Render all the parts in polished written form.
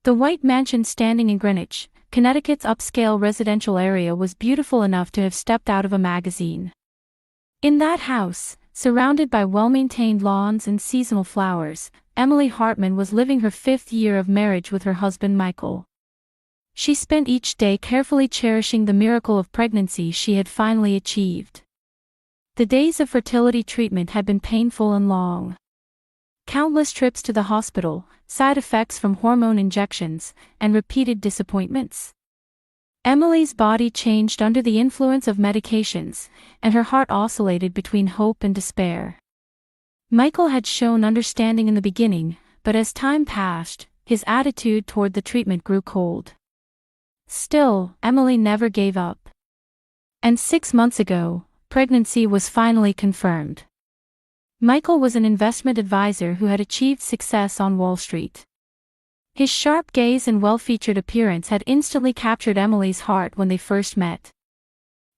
The white mansion standing in Greenwich, Connecticut's upscale residential area was beautiful enough to have stepped out of a magazine. In that house, surrounded by well-maintained lawns and seasonal flowers, Emily Hartman was living her 5th year of marriage with her husband Michael. She spent each day carefully cherishing the miracle of pregnancy she had finally achieved. The days of fertility treatment had been painful and long. Countless trips to the hospital, side effects from hormone injections, and repeated disappointments. Emily's body changed under the influence of medications, and her heart oscillated between hope and despair. Michael had shown understanding in the beginning, but as time passed, his attitude toward the treatment grew cold. Still, Emily never gave up. And 6 months ago, pregnancy was finally confirmed. Michael was an investment advisor who had achieved success on Wall Street. His sharp gaze and well-featured appearance had instantly captured Emily's heart when they first met.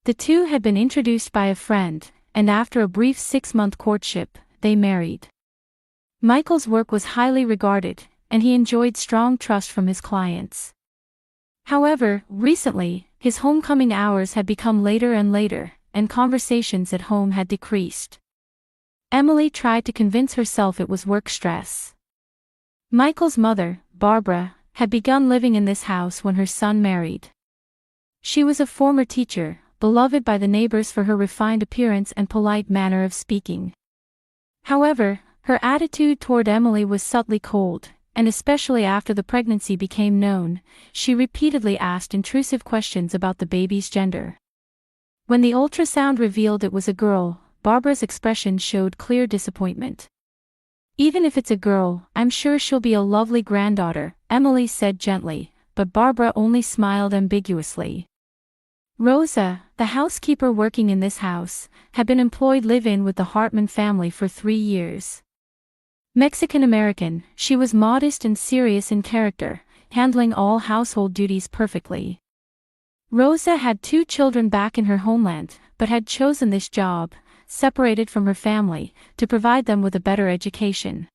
The two had been introduced by a friend, and after a brief 6-month courtship, they married. Michael's work was highly regarded, and he enjoyed strong trust from his clients. However, recently, his homecoming hours had become later and later, and conversations at home had decreased. Emily tried to convince herself it was work stress. Michael's mother, Barbara, had begun living in this house when her son married. She was a former teacher, beloved by the neighbors for her refined appearance and polite manner of speaking. However, her attitude toward Emily was subtly cold, and especially after the pregnancy became known, she repeatedly asked intrusive questions about the baby's gender. When the ultrasound revealed it was a girl, Barbara's expression showed clear disappointment. "Even if it's a girl, I'm sure she'll be a lovely granddaughter," Emily said gently, but Barbara only smiled ambiguously. Rosa, the housekeeper working in this house, had been employed live-in with the Hartman family for 3 years. Mexican-American, she was modest and serious in character, handling all household duties perfectly. Rosa had 2 children back in her homeland, but had chosen this job, separated from her family, to provide them with a better education.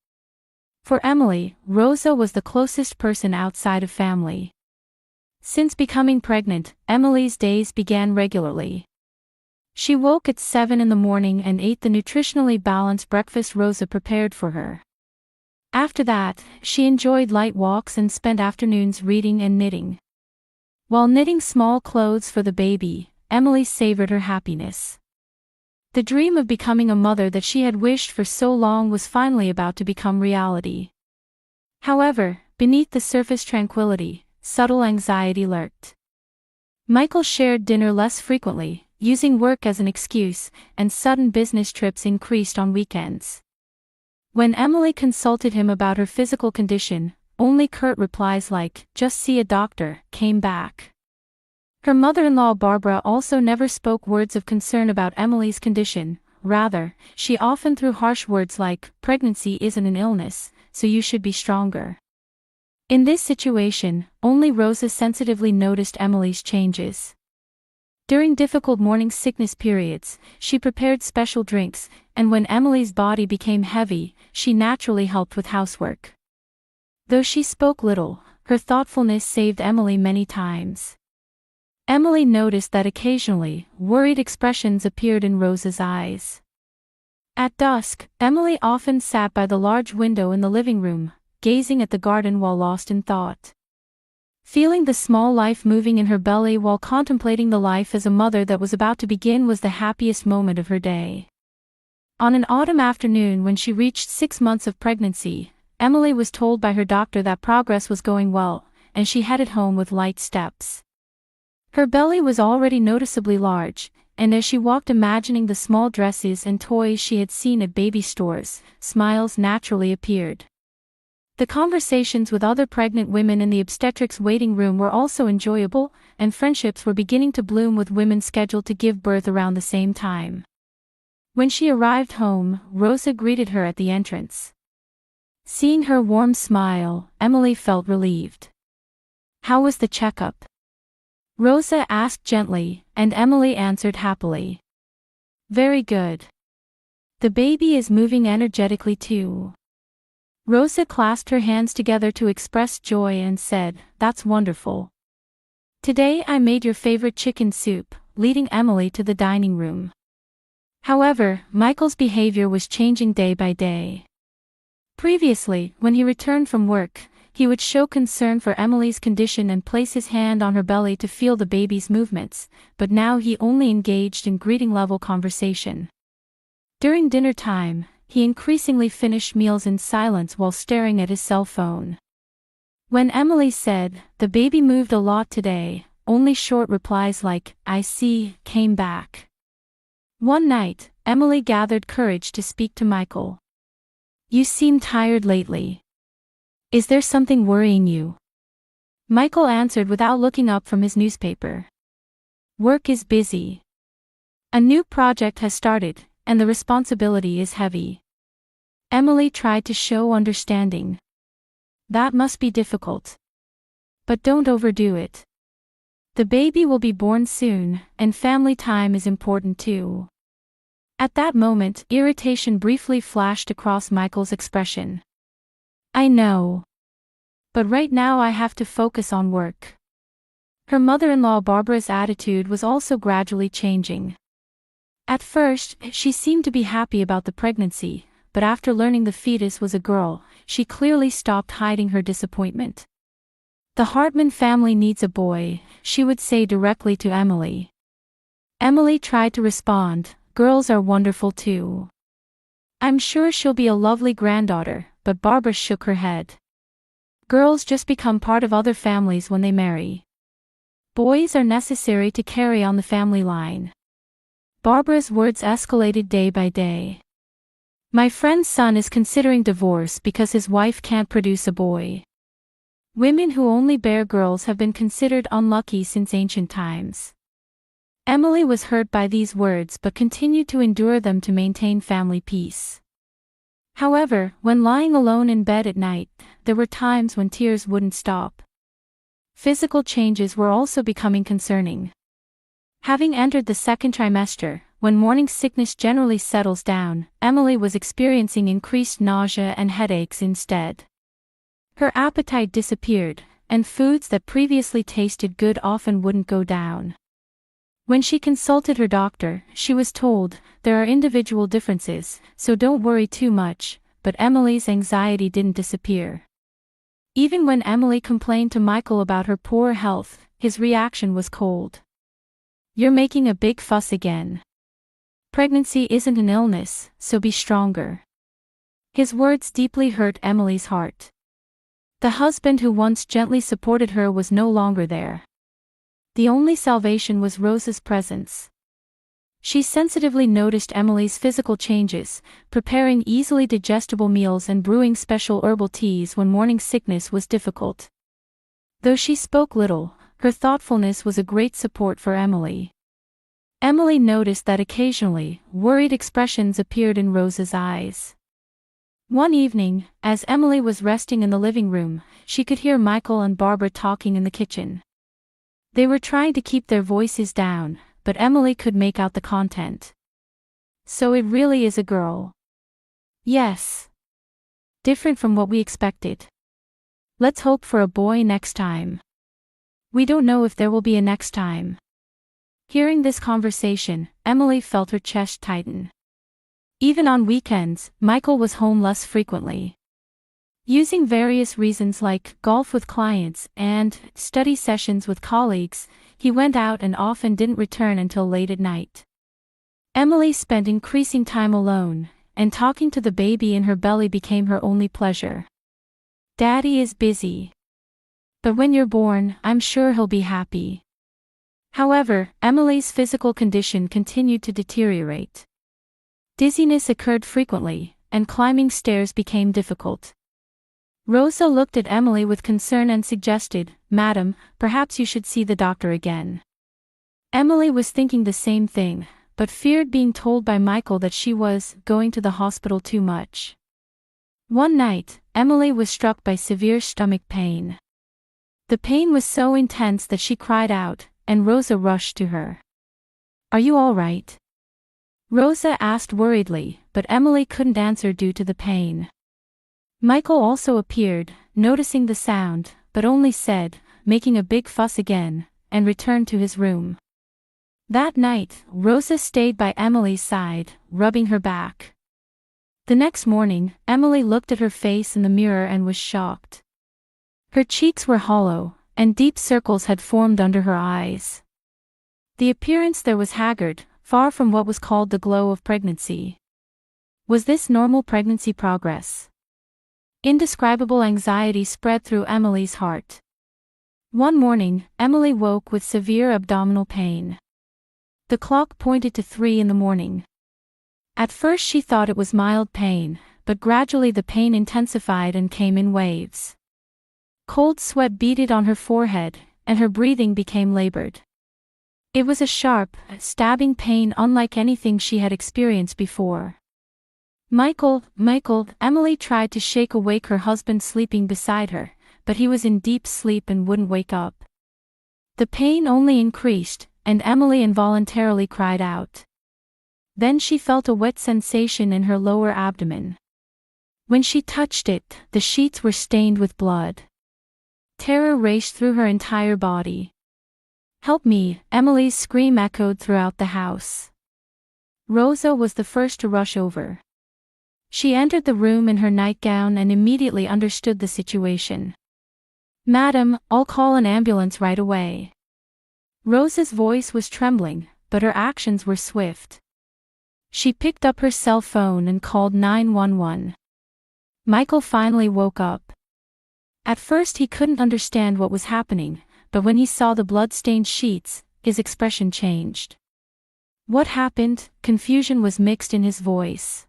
For Emily, Rosa was the closest person outside of family. Since becoming pregnant, Emily's days began regularly. She woke at 7 in the morning and ate the nutritionally balanced breakfast Rosa prepared for her. After that, she enjoyed light walks and spent afternoons reading and knitting. While knitting small clothes for the baby, Emily savored her happiness. The dream of becoming a mother that she had wished for so long was finally about to become reality. However, beneath the surface tranquility, subtle anxiety lurked. Michael shared dinner less frequently, using work as an excuse, and sudden business trips increased on weekends. When Emily consulted him about her physical condition, only curt replies like, "Just see a doctor," came back. Her mother-in-law Barbara also never spoke words of concern about Emily's condition. Rather, she often threw harsh words like, "Pregnancy isn't an illness, so you should be stronger." In this situation, only Rosa sensitively noticed Emily's changes. During difficult morning sickness periods, she prepared special drinks, and when Emily's body became heavy, she naturally helped with housework. Though she spoke little, her thoughtfulness saved Emily many times. Emily noticed that occasionally, worried expressions appeared in Rosa's eyes. At dusk, Emily often sat by the large window in the living room, gazing at the garden while lost in thought. Feeling the small life moving in her belly while contemplating the life as a mother that was about to begin was the happiest moment of her day. On an autumn afternoon when she reached 6 months of pregnancy, Emily was told by her doctor that progress was going well, and she headed home with light steps. Her belly was already noticeably large, and as she walked imagining the small dresses and toys she had seen at baby stores, smiles naturally appeared. The conversations with other pregnant women in the obstetrics waiting room were also enjoyable, and friendships were beginning to bloom with women scheduled to give birth around the same time. When she arrived home, Rosa greeted her at the entrance. Seeing her warm smile, Emily felt relieved. "How was the checkup?" Rosa asked gently, and Emily answered happily. "Very good. The baby is moving energetically too." Rosa clasped her hands together to express joy and said, "That's wonderful. Today I made your favorite chicken soup," leading Emily to the dining room. However, Michael's behavior was changing day by day. Previously, when he returned from work, he would show concern for Emily's condition and place his hand on her belly to feel the baby's movements, but now he only engaged in greeting-level conversation. During dinner time, he increasingly finished meals in silence while staring at his cell phone. When Emily said, "The baby moved a lot today," only short replies like, "I see," came back. One night, Emily gathered courage to speak to Michael. "You seem tired lately. Is there something worrying you?" Michael answered without looking up from his newspaper. "Work is busy. A new project has started, and the responsibility is heavy." Emily tried to show understanding. "That must be difficult. But don't overdo it. The baby will be born soon, and family time is important too." At that moment, irritation briefly flashed across Michael's expression. "I know. But right now I have to focus on work." Her mother-in-law Barbara's attitude was also gradually changing. At first, she seemed to be happy about the pregnancy, but after learning the fetus was a girl, she clearly stopped hiding her disappointment. "The Hartman family needs a boy," she would say directly to Emily. Emily tried to respond, "Girls are wonderful too. I'm sure she'll be a lovely granddaughter," but Barbara shook her head. "Girls just become part of other families when they marry. Boys are necessary to carry on the family line." Barbara's words escalated day by day. "My friend's son is considering divorce because his wife can't produce a boy. Women who only bear girls have been considered unlucky since ancient times." Emily was hurt by these words but continued to endure them to maintain family peace. However, when lying alone in bed at night, there were times when tears wouldn't stop. Physical changes were also becoming concerning. Having entered the second trimester, when morning sickness generally settles down, Emily was experiencing increased nausea and headaches instead. Her appetite disappeared, and foods that previously tasted good often wouldn't go down. When she consulted her doctor, she was told, "There are individual differences, so don't worry too much," but Emily's anxiety didn't disappear. Even when Emily complained to Michael about her poor health, his reaction was cold. "You're making a big fuss again. Pregnancy isn't an illness, so be stronger." His words deeply hurt Emily's heart. The husband who once gently supported her was no longer there. The only salvation was Rosa's presence. She sensitively noticed Emily's physical changes, preparing easily digestible meals and brewing special herbal teas when morning sickness was difficult. Though she spoke little, her thoughtfulness was a great support for Emily. Emily noticed that occasionally, worried expressions appeared in Rosa's eyes. One evening, as Emily was resting in the living room, she could hear Michael and Barbara talking in the kitchen. They were trying to keep their voices down, but Emily could make out the content. "So it really is a girl." "Yes. Different from what we expected. Let's hope for a boy next time. We don't know if there will be a next time." Hearing this conversation, Emily felt her chest tighten. Even on weekends, Michael was home less frequently. Using various reasons like golf with clients and study sessions with colleagues, he went out and often didn't return until late at night. Emily spent increasing time alone, and talking to the baby in her belly became her only pleasure. "Daddy is busy. But when you're born, I'm sure he'll be happy." However, Emily's physical condition continued to deteriorate. Dizziness occurred frequently, and climbing stairs became difficult. Rosa looked at Emily with concern and suggested, "Madam, perhaps you should see the doctor again." Emily was thinking the same thing, but feared being told by Michael that she was going to the hospital too much. One night, Emily was struck by severe stomach pain. The pain was so intense that she cried out, and Rosa rushed to her. "Are you all right?" Rosa asked worriedly, but Emily couldn't answer due to the pain. Michael also appeared, noticing the sound, but only said, making a big fuss again, and returned to his room. That night, Rosa stayed by Emily's side, rubbing her back. The next morning, Emily looked at her face in the mirror and was shocked. Her cheeks were hollow, and deep circles had formed under her eyes. The appearance there was haggard, far from what was called the glow of pregnancy. Was this normal pregnancy progress? Indescribable anxiety spread through Emily's heart. One morning, Emily woke with severe abdominal pain. The clock pointed to 3 in the morning. At first she thought it was mild pain, but gradually the pain intensified and came in waves. Cold sweat beaded on her forehead, and her breathing became labored. It was a sharp, stabbing pain unlike anything she had experienced before. Michael, Emily tried to shake awake her husband sleeping beside her, but he was in deep sleep and wouldn't wake up. The pain only increased, and Emily involuntarily cried out. Then she felt a wet sensation in her lower abdomen. When she touched it, the sheets were stained with blood. Terror raced through her entire body. "Help me!" Emily's scream echoed throughout the house. Rosa was the first to rush over. She entered the room in her nightgown and immediately understood the situation. "Madam, I'll call an ambulance right away." Rosa's voice was trembling, but her actions were swift. She picked up her cell phone and called 911. Michael finally woke up. At first he couldn't understand what was happening, but when he saw the blood-stained sheets, his expression changed. "What happened?" Confusion was mixed in his voice.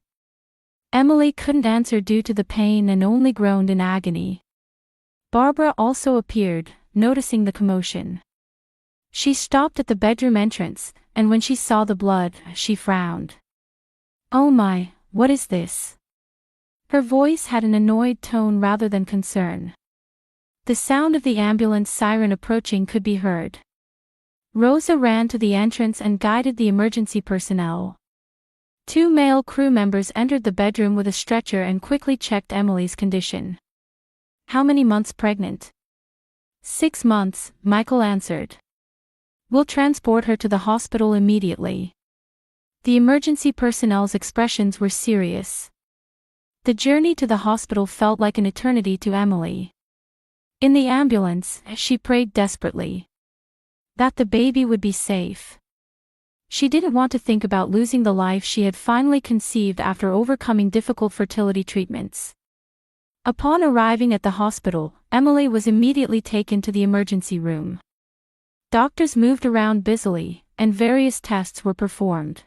Emily couldn't answer due to the pain and only groaned in agony. Barbara also appeared, noticing the commotion. She stopped at the bedroom entrance, and when she saw the blood, she frowned. "Oh my, what is this?" Her voice had an annoyed tone rather than concern. The sound of the ambulance siren approaching could be heard. Rosa ran to the entrance and guided the emergency personnel. 2 male crew members entered the bedroom with a stretcher and quickly checked Emily's condition. "How many months pregnant?" 6 months, Michael answered. "We'll transport her to the hospital immediately." The emergency personnel's expressions were serious. The journey to the hospital felt like an eternity to Emily. In the ambulance, she prayed desperately that the baby would be safe. She didn't want to think about losing the life she had finally conceived after overcoming difficult fertility treatments. Upon arriving at the hospital, Emily was immediately taken to the emergency room. Doctors moved around busily, and various tests were performed.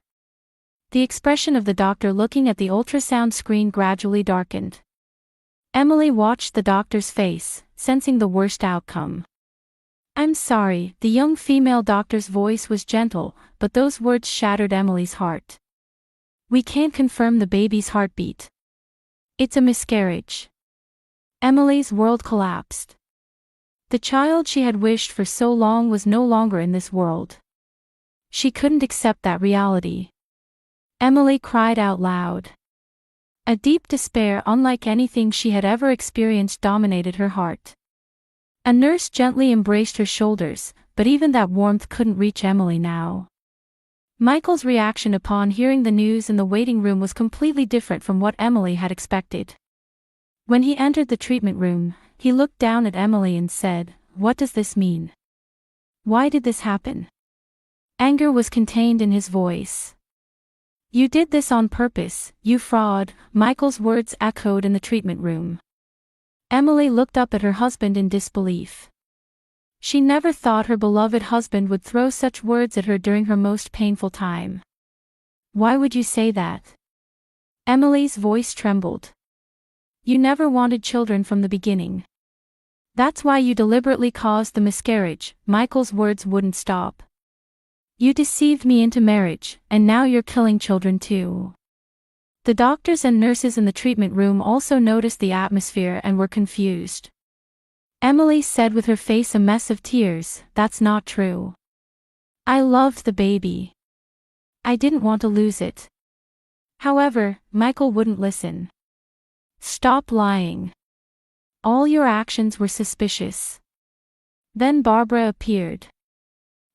The expression of the doctor looking at the ultrasound screen gradually darkened. Emily watched the doctor's face, sensing the worst outcome. "I'm sorry," the young female doctor's voice was gentle, but those words shattered Emily's heart. "We can't confirm the baby's heartbeat. It's a miscarriage." Emily's world collapsed. The child she had wished for so long was no longer in this world. She couldn't accept that reality. Emily cried out loud. A deep despair unlike anything she had ever experienced dominated her heart. A nurse gently embraced her shoulders, but even that warmth couldn't reach Emily now. Michael's reaction upon hearing the news in the waiting room was completely different from what Emily had expected. When he entered the treatment room, he looked down at Emily and said, "What does this mean? Why did this happen?" Anger was contained in his voice. "You did this on purpose, you fraud," Michael's words echoed in the treatment room. Emily looked up at her husband in disbelief. She never thought her beloved husband would throw such words at her during her most painful time. "Why would you say that?" Emily's voice trembled. "You never wanted children from the beginning. That's why you deliberately caused the miscarriage." Michael's words wouldn't stop. "You deceived me into marriage, and now you're killing children too." The doctors and nurses in the treatment room also noticed the atmosphere and were confused. Emily said with her face a mess of tears, "That's not true. I loved the baby. I didn't want to lose it." However, Michael wouldn't listen. Stop lying. All your actions were suspicious. Then Barbara appeared.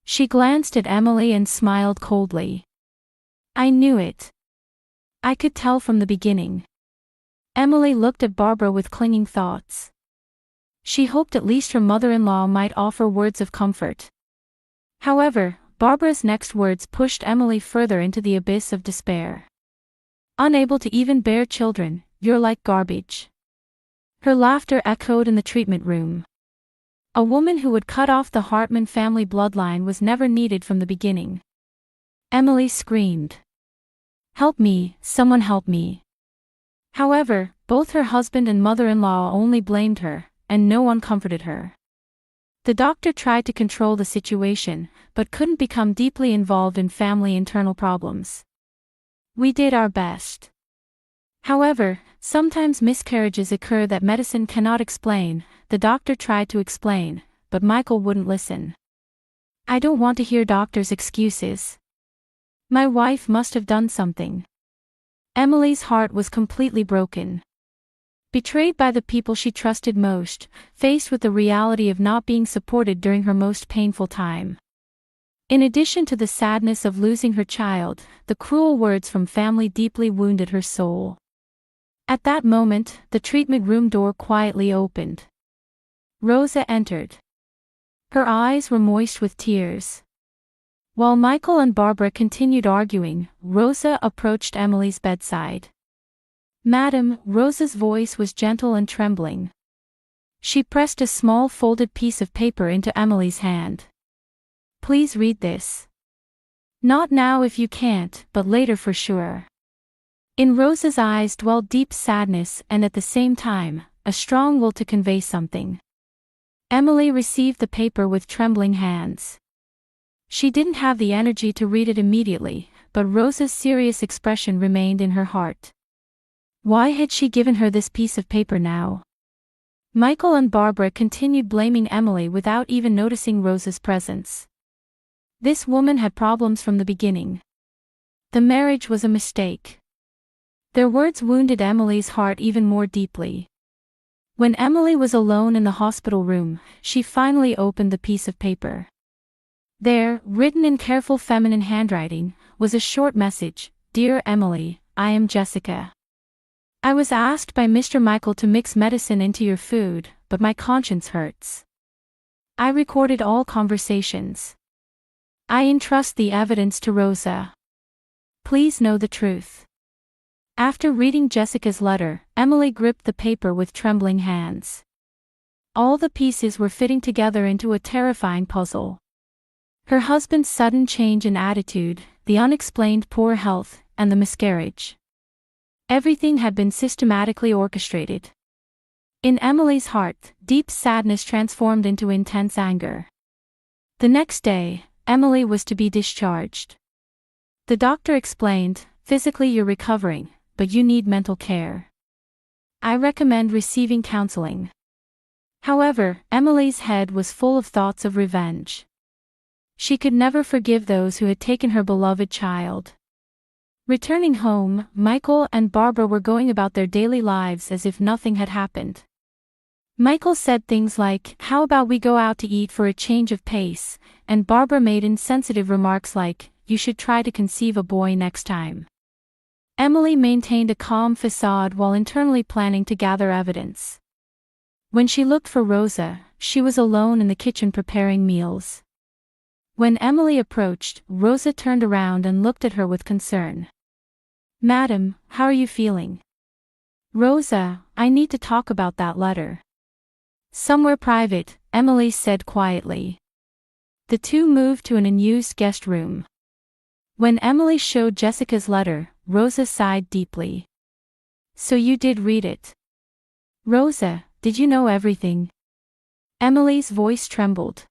She glanced at Emily and smiled coldly. I knew it. I could tell from the beginning. Emily looked at Barbara with clinging thoughts. She hoped at least her mother-in-law might offer words of comfort. However, Barbara's next words pushed Emily further into the abyss of despair. Unable to even bear children, you're like garbage. Her laughter echoed in the treatment room. A woman who would cut off the Hartman family bloodline was never needed from the beginning. Emily screamed. Help me, someone help me. However, both her husband and mother-in-law only blamed her, and no one comforted her. The doctor tried to control the situation, but couldn't become deeply involved in family internal problems. We did our best. However, sometimes miscarriages occur that medicine cannot explain. The doctor tried to explain, but Michael wouldn't listen. I don't want to hear doctors' excuses. My wife must have done something. Emily's heart was completely broken. Betrayed by the people she trusted most, faced with the reality of not being supported during her most painful time. In addition to the sadness of losing her child, the cruel words from family deeply wounded her soul. At that moment, the treatment room door quietly opened. Rosa entered. Her eyes were moist with tears. While Michael and Barbara continued arguing, Rosa approached Emily's bedside. Madam, Rosa's voice was gentle and trembling. She pressed a small folded piece of paper into Emily's hand. Please read this. Not now if you can't, but later for sure. In Rosa's eyes dwelled deep sadness and at the same time, a strong will to convey something. Emily received the paper with trembling hands. She didn't have the energy to read it immediately, but Rosa's serious expression remained in her heart. Why had she given her this piece of paper now? Michael and Barbara continued blaming Emily without even noticing Rosa's presence. This woman had problems from the beginning. The marriage was a mistake. Their words wounded Emily's heart even more deeply. When Emily was alone in the hospital room, she finally opened the piece of paper. There, written in careful feminine handwriting, was a short message. Dear Emily, I am Jessica. I was asked by Mr. Michael to mix medicine into your food, but my conscience hurts. I recorded all conversations. I entrust the evidence to Rosa. Please know the truth. After reading Jessica's letter, Emily gripped the paper with trembling hands. All the pieces were fitting together into a terrifying puzzle. Her husband's sudden change in attitude, the unexplained poor health, and the miscarriage. Everything had been systematically orchestrated. In Emily's heart, deep sadness transformed into intense anger. The next day, Emily was to be discharged. The doctor explained, physically you're recovering, but you need mental care. I recommend receiving counseling. However, Emily's head was full of thoughts of revenge. She could never forgive those who had taken her beloved child. Returning home, Michael and Barbara were going about their daily lives as if nothing had happened. Michael said things like, how about we go out to eat for a change of pace, and Barbara made insensitive remarks like, you should try to conceive a boy next time. Emily maintained a calm facade while internally planning to gather evidence. When she looked for Rosa, she was alone in the kitchen preparing meals. When Emily approached, Rosa turned around and looked at her with concern. Madam, how are you feeling? Rosa, I need to talk about that letter. Somewhere private, Emily said quietly. The two moved to an unused guest room. When Emily showed Jessica's letter, Rosa sighed deeply. So you did read it. Rosa, did you know everything? Emily's voice trembled.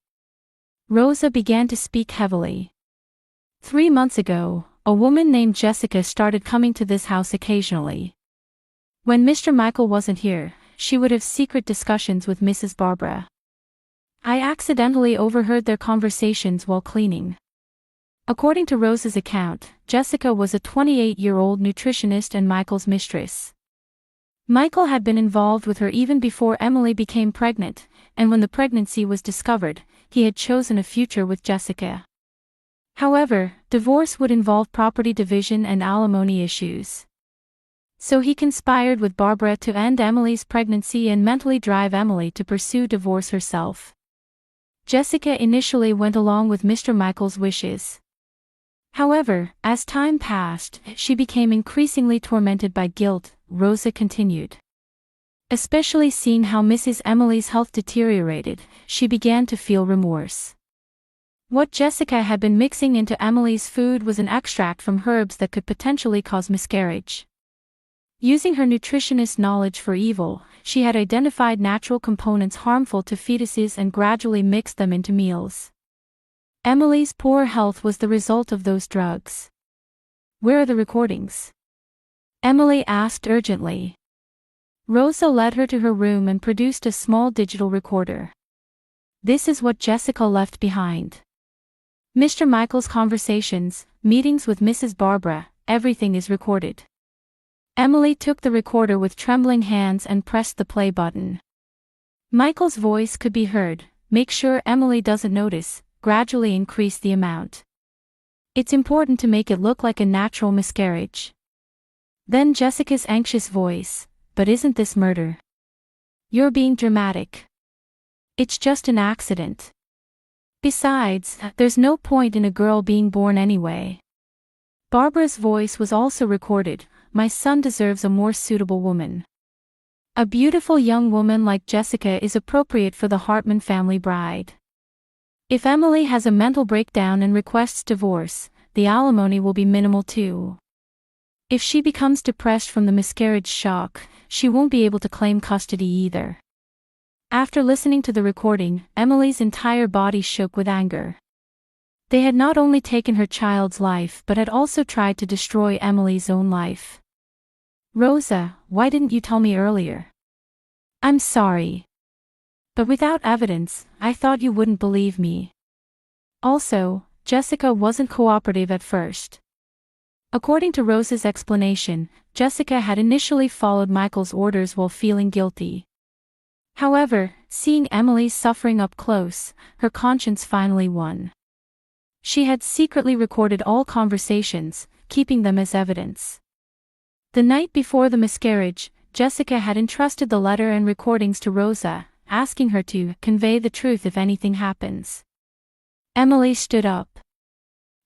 Rosa began to speak heavily. 3 months ago, a woman named Jessica started coming to this house occasionally. When Mr. Michael wasn't here, she would have secret discussions with Mrs. Barbara. I accidentally overheard their conversations while cleaning. According to Rosa's account, Jessica was a 28-year-old nutritionist and Michael's mistress. Michael had been involved with her even before Emily became pregnant, and when the pregnancy was discovered, he had chosen a future with Jessica. However, divorce would involve property division and alimony issues. So he conspired with Barbara to end Emily's pregnancy and mentally drive Emily to pursue divorce herself. Jessica initially went along with Mr. Michael's wishes. However, as time passed, she became increasingly tormented by guilt, Rosa continued. Especially seeing how Mrs. Emily's health deteriorated, she began to feel remorse. What Jessica had been mixing into Emily's food was an extract from herbs that could potentially cause miscarriage. Using her nutritionist knowledge for evil, she had identified natural components harmful to fetuses and gradually mixed them into meals. Emily's poor health was the result of those drugs. "Where are the recordings?" Emily asked urgently. Rosa led her to her room and produced a small digital recorder. This is what Jessica left behind. Mr. Michael's conversations, meetings with Mrs. Barbara, everything is recorded. Emily took the recorder with trembling hands and pressed the play button. Michael's voice could be heard. "Make sure Emily doesn't notice, gradually increase the amount. It's important to make it look like a natural miscarriage." Then Jessica's anxious voice, "But isn't this murder? You're being dramatic. It's just an accident. Besides, there's no point in a girl being born anyway." Barbara's voice was also recorded. "My son deserves a more suitable woman. A beautiful young woman like Jessica is appropriate for the Hartman family bride. If Emily has a mental breakdown and requests divorce, the alimony will be minimal too. If she becomes depressed from the miscarriage shock, she won't be able to claim custody either." After listening to the recording, Emily's entire body shook with anger. They had not only taken her child's life but had also tried to destroy Emily's own life. "Rosa, why didn't you tell me earlier?" "I'm sorry. But without evidence, I thought you wouldn't believe me. Also, Jessica wasn't cooperative at first." According to Rosa's explanation, Jessica had initially followed Michael's orders while feeling guilty. However, seeing Emily's suffering up close, her conscience finally won. She had secretly recorded all conversations, keeping them as evidence. The night before the miscarriage, Jessica had entrusted the letter and recordings to Rosa, asking her to convey the truth if anything happens. Emily stood up.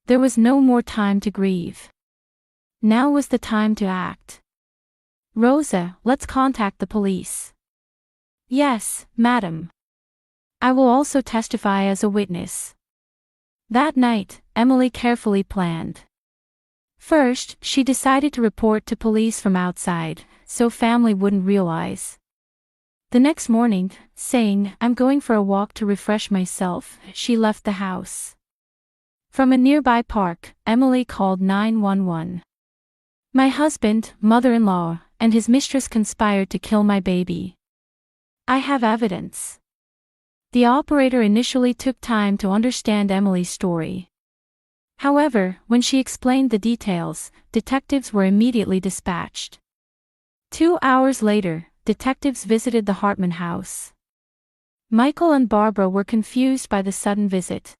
There was no more time to grieve. Now was the time to act. "Rosa, let's contact the police." "Yes, madam. I will also testify as a witness." That night, Emily carefully planned. First, she decided to report to police from outside, so family wouldn't realize. The next morning, saying, "I'm going for a walk to refresh myself," she left the house. From a nearby park, Emily called 911. "My husband, mother-in-law, and his mistress conspired to kill my baby. I have evidence." The operator initially took time to understand Emily's story. However, when she explained the details, detectives were immediately dispatched. 2 hours later, detectives visited the Hartman house. Michael and Barbara were confused by the sudden visit.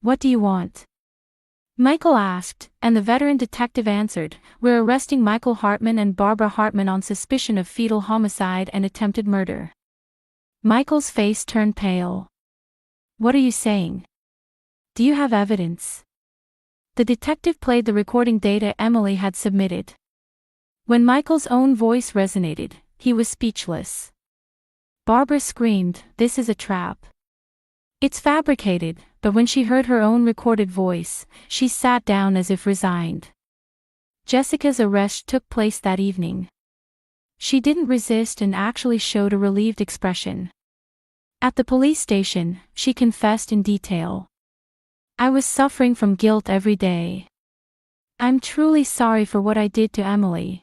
"What do you want?" Michael asked, and the veteran detective answered, "We're arresting Michael Hartman and Barbara Hartman on suspicion of fetal homicide and attempted murder." Michael's face turned pale. "What are you saying? Do you have evidence?" The detective played the recording data Emily had submitted. When Michael's own voice resonated, he was speechless. Barbara screamed, "This is a trap. It's fabricated," but when she heard her own recorded voice, she sat down as if resigned. Jessica's arrest took place that evening. She didn't resist and actually showed a relieved expression. At the police station, she confessed in detail. "I was suffering from guilt every day. I'm truly sorry for what I did to Emily."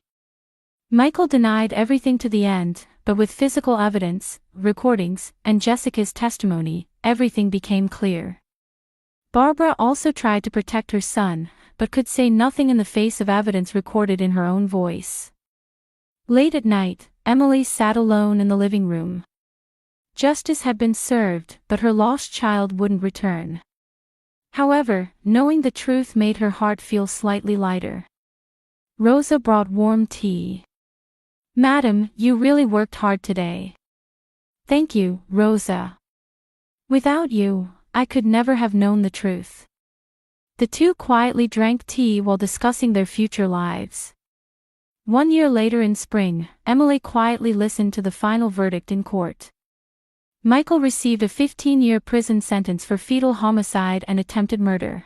Michael denied everything to the end, but with physical evidence, recordings, and Jessica's testimony, everything became clear. Barbara also tried to protect her son, but could say nothing in the face of evidence recorded in her own voice. Late at night, Emily sat alone in the living room. Justice had been served, but her lost child wouldn't return. However, knowing the truth made her heart feel slightly lighter. Rosa brought warm tea. "Madam, you really worked hard today." "Thank you, Rosa. Without you, I could never have known the truth." The two quietly drank tea while discussing their future lives. 1 year later in spring, Emily quietly listened to the final verdict in court. Michael received a 15-year prison sentence for fetal homicide and attempted murder.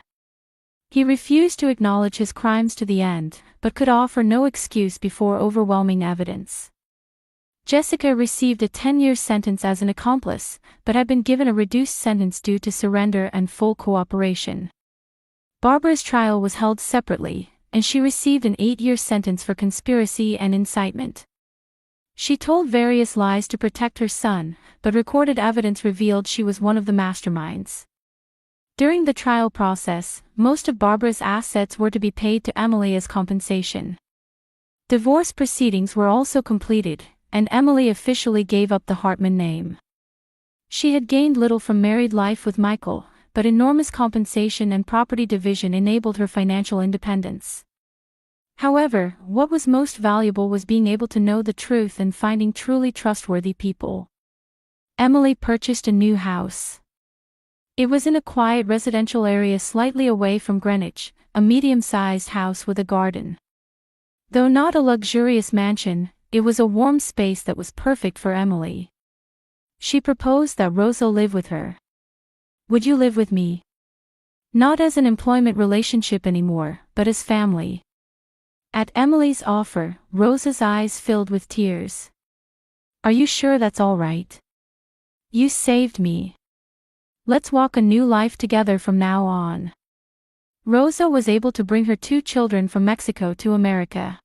He refused to acknowledge his crimes to the end, but could offer no excuse before overwhelming evidence. Jessica received a 10-year sentence as an accomplice, but had been given a reduced sentence due to surrender and full cooperation. Barbara's trial was held separately, and she received an 8-year sentence for conspiracy and incitement. She told various lies to protect her son, but recorded evidence revealed she was one of the masterminds. During the trial process, most of Barbara's assets were to be paid to Emily as compensation. Divorce proceedings were also completed, and Emily officially gave up the Hartman name. She had gained little from married life with Michael, but enormous compensation and property division enabled her financial independence. However, what was most valuable was being able to know the truth and finding truly trustworthy people. Emily purchased a new house. It was in a quiet residential area slightly away from Greenwich, a medium-sized house with a garden. Though not a luxurious mansion, it was a warm space that was perfect for Emily. She proposed that Rosa live with her. "Would you live with me?" Not as an employment relationship anymore, but as family. At Emily's offer, Rosa's eyes filled with tears. "Are you sure that's all right? You saved me. Let's walk a new life together from now on." Rosa was able to bring her 2 children from Mexico to America.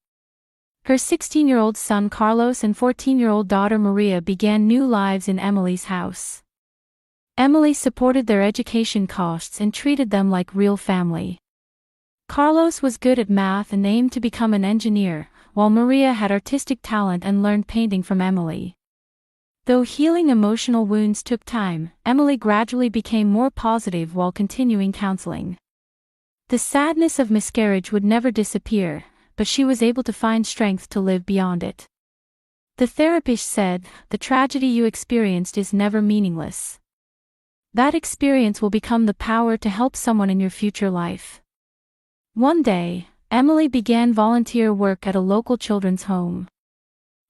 Her 16-year-old son Carlos and 14-year-old daughter Maria began new lives in Emily's house. Emily supported their education costs and treated them like real family. Carlos was good at math and aimed to become an engineer, while Maria had artistic talent and learned painting from Emily. Though healing emotional wounds took time, Emily gradually became more positive while continuing counseling. The sadness of miscarriage would never disappear, but she was able to find strength to live beyond it. The therapist said, "The tragedy you experienced is never meaningless. That experience will become the power to help someone in your future life." One day, Emily began volunteer work at a local children's home.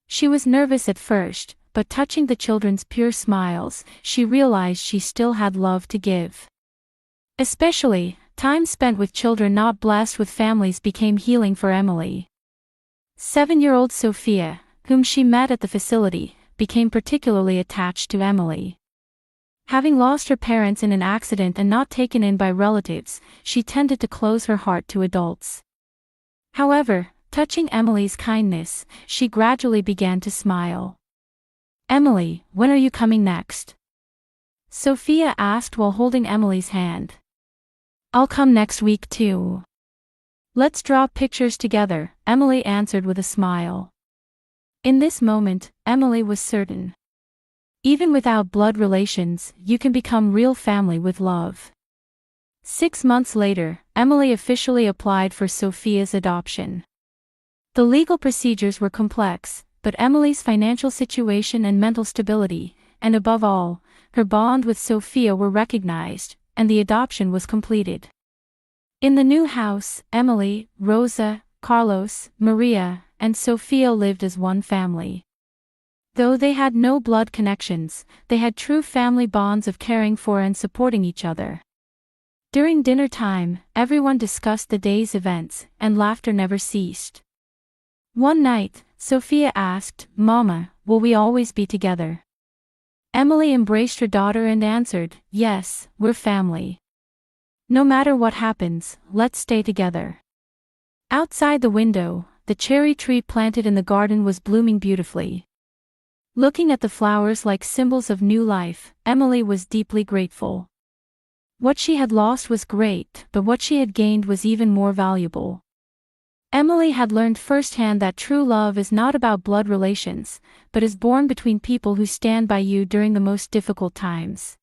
She was nervous at first, but touching the children's pure smiles, she realized she still had love to give. Especially, time spent with children not blessed with families became healing for Emily. 7-year-old Sophia, whom she met at the facility, became particularly attached to Emily. Having lost her parents in an accident and not taken in by relatives, she tended to close her heart to adults. However, touching Emily's kindness, she gradually began to smile. "Emily, when are you coming next?" Sophia asked while holding Emily's hand. "I'll come next week too. Let's draw pictures together," Emily answered with a smile. In this moment, Emily was certain. Even without blood relations, you can become real family with love. 6 months later, Emily officially applied for Sophia's adoption. The legal procedures were complex, but Emily's financial situation and mental stability, and above all, her bond with Sophia were recognized, and the adoption was completed. In the new house, Emily, Rosa, Carlos, Maria, and Sophia lived as one family. Though they had no blood connections, they had true family bonds of caring for and supporting each other. During dinner time, everyone discussed the day's events, and laughter never ceased. One night, Sophia asked, "Mama, will we always be together?" Emily embraced her daughter and answered, "Yes, we're family. No matter what happens, let's stay together." Outside the window, the cherry tree planted in the garden was blooming beautifully. Looking at the flowers like symbols of new life, Emily was deeply grateful. What she had lost was great, but what she had gained was even more valuable. Emily had learned firsthand that true love is not about blood relations, but is born between people who stand by you during the most difficult times.